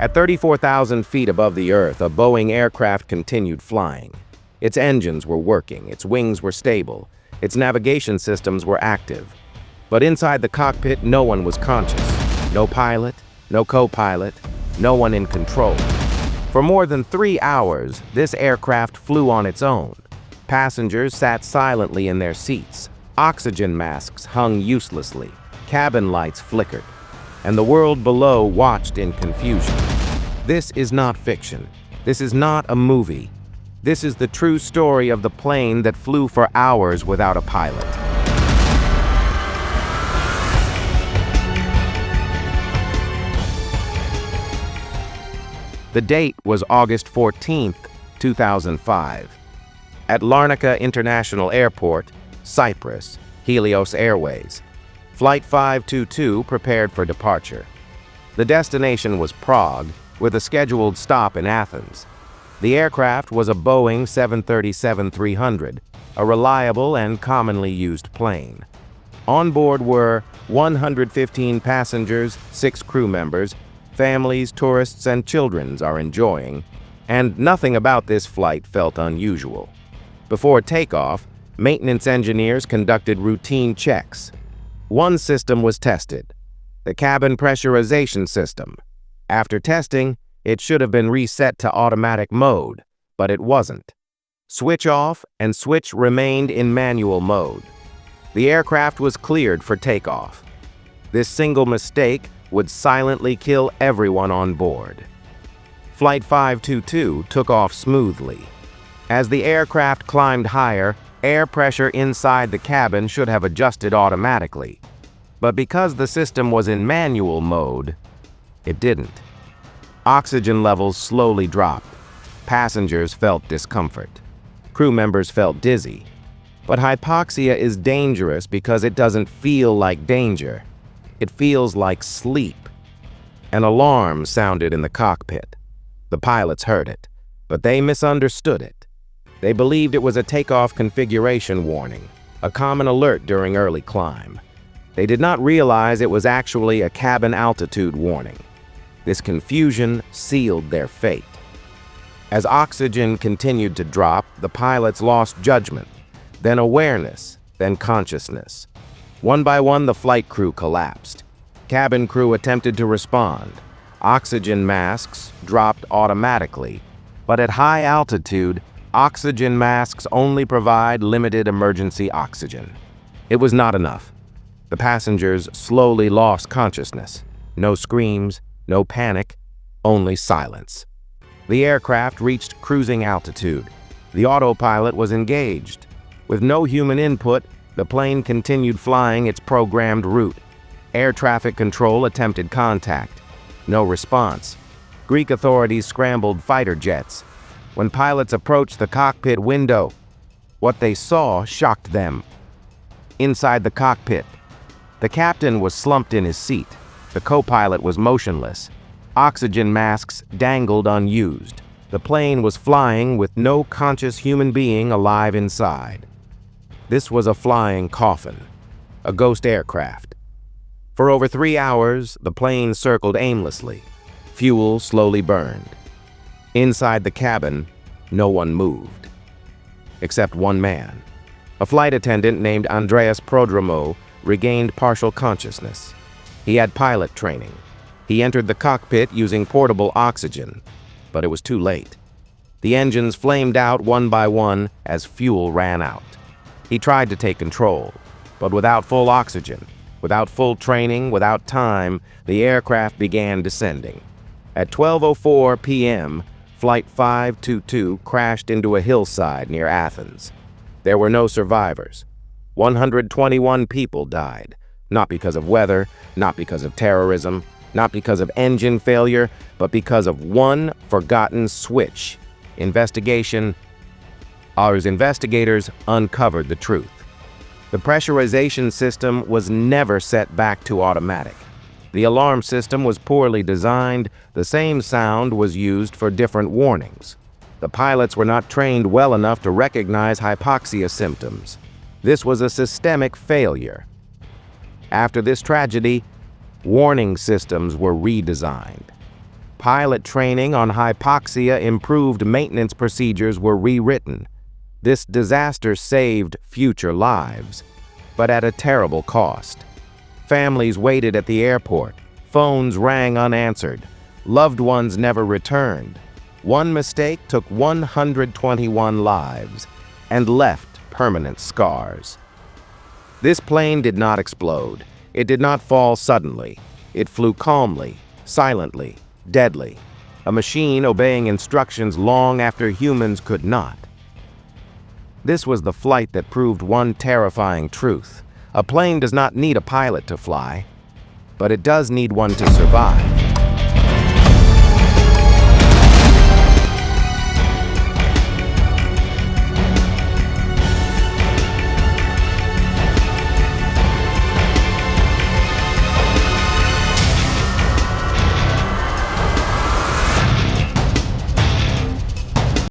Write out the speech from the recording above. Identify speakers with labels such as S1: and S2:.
S1: At 34,000 feet above the Earth, a Boeing aircraft continued flying. Its engines were working, its wings were stable, its navigation systems were active. But inside the cockpit, no one was conscious. No pilot, no co-pilot, no one in control. For more than 3 hours, this aircraft flew on its own. Passengers sat silently in their seats. Oxygen masks hung uselessly. Cabin lights flickered. And the world below watched in confusion. This is not fiction. This is not a movie. This is the true story of the plane that flew for hours without a pilot. The date was August 14, 2005. At Larnaca International Airport, Cyprus, Helios Airways, Flight 522 prepared for departure. The destination was Prague, with a scheduled stop in Athens. The aircraft was a Boeing 737-300, a reliable and commonly used plane. On board were 115 passengers, 6 crew members. Families, tourists, and children are enjoying, and nothing about this flight felt unusual. Before takeoff, maintenance engineers conducted routine checks. One system was tested, the cabin pressurization system. After testing, it should have been reset to automatic mode, but it wasn't. Switch off and switch remained in manual mode. The aircraft was cleared for takeoff. This single mistake would silently kill everyone on board. Flight 522 took off smoothly. As the aircraft climbed higher, air pressure inside the cabin should have adjusted automatically. But because the system was in manual mode, it didn't. Oxygen levels slowly dropped. Passengers felt discomfort. Crew members felt dizzy. But hypoxia is dangerous because it doesn't feel like danger. It feels like sleep. An alarm sounded in the cockpit. The pilots heard it, but they misunderstood it. They believed it was a takeoff configuration warning, a common alert during early climb. They did not realize it was actually a cabin altitude warning. This confusion sealed their fate. As oxygen continued to drop, the pilots lost judgment, then awareness, then consciousness. One by one, the flight crew collapsed. Cabin crew attempted to respond. Oxygen masks dropped automatically, but at high altitude, oxygen masks only provide limited emergency oxygen. It was not enough. The passengers slowly lost consciousness. No screams, no panic, only silence. The aircraft reached cruising altitude. The autopilot was engaged. With no human input, the plane continued flying its programmed route. Air traffic control attempted contact. No response. Greek authorities scrambled fighter jets. When pilots approached the cockpit window, what they saw shocked them. Inside the cockpit, the captain was slumped in his seat. The co-pilot was motionless. Oxygen masks dangled unused. The plane was flying with no conscious human being alive inside. This was a flying coffin, a ghost aircraft. For over 3 hours, the plane circled aimlessly. Fuel slowly burned. Inside the cabin, no one moved. Except one man. A flight attendant named Andreas Prodromo regained partial consciousness. He had pilot training. He entered the cockpit using portable oxygen, but it was too late. The engines flamed out one by one as fuel ran out. He tried to take control, but without full oxygen, without full training, without time, the aircraft began descending. At 12:04 p.m., Flight 522 crashed into a hillside near Athens. There were no survivors. 121 people died, not because of weather, not because of terrorism, not because of engine failure, but because of one forgotten switch. Investigators uncovered the truth. The pressurization system was never set back to automatic. The alarm system was poorly designed. The same sound was used for different warnings. The pilots were not trained well enough to recognize hypoxia symptoms. This was a systemic failure. After this tragedy, warning systems were redesigned. Pilot training on hypoxia improved, maintenance procedures were rewritten. This disaster saved future lives, but at a terrible cost. Families waited at the airport. Phones rang unanswered. Loved ones never returned. One mistake took 121 lives and left permanent scars. This plane did not explode. It did not fall suddenly. It flew calmly, silently, deadly. A machine obeying instructions long after humans could not. This was the flight that proved one terrifying truth. A plane does not need a pilot to fly, but it does need one to survive.